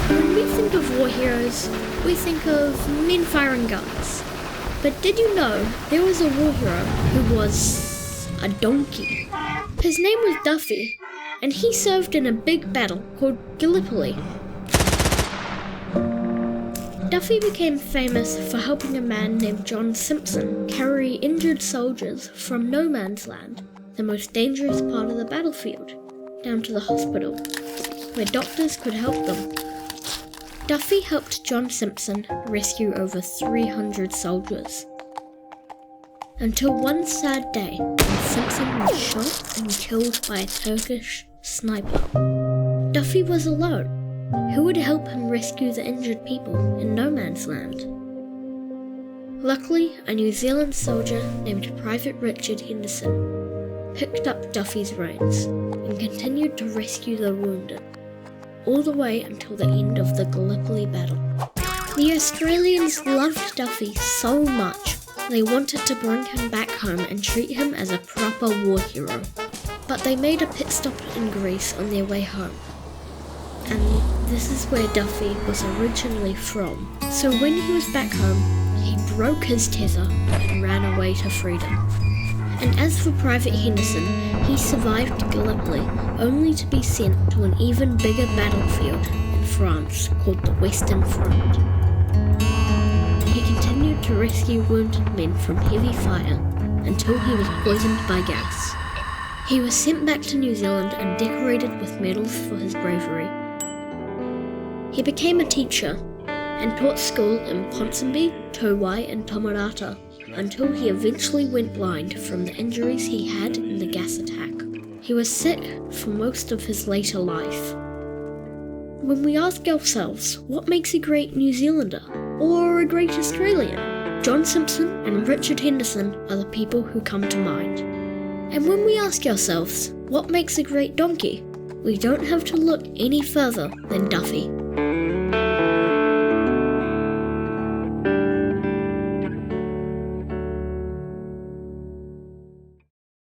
When we think of war heroes, we think of men firing guns. But did you know there was a war hero who was a donkey? His name was Duffy, and he served in a big battle called Gallipoli. Duffy became famous for helping a man named John Simpson carry injured soldiers from no man's land, the most dangerous part of the battlefield, down to the hospital, where doctors could help them. Duffy helped John Simpson rescue over 300 soldiers. Until one sad day when Simpson was shot and killed by a Turkish sniper. Duffy was alone. Who would help him rescue the injured people in no man's land? Luckily, a New Zealand soldier named Private Richard Henderson picked up Duffy's reins and continued to rescue the wounded, all the way until the end of the Gallipoli battle. The Australians loved Duffy so much, they wanted to bring him back home and treat him as a proper war hero. But they made a pit stop in Greece on their way home. And this is where Duffy was originally from. So when he was back home, he broke his tether and ran away to freedom. And as for Private Henderson, he survived Gallipoli only to be sent to an even bigger battlefield in France called the Western Front. He continued to rescue wounded men from heavy fire until he was poisoned by gas. He was sent back to New Zealand and decorated with medals for his bravery. He became a teacher and taught school in Ponsonby, Towai and Tomarata until he eventually went blind from the injuries he had in the gas attack. He was sick for most of his later life. When we ask ourselves, what makes a great New Zealander or a great Australian? John Simpson and Richard Henderson are the people who come to mind. And when we ask ourselves, what makes a great donkey? We don't have to look any further than Duffy.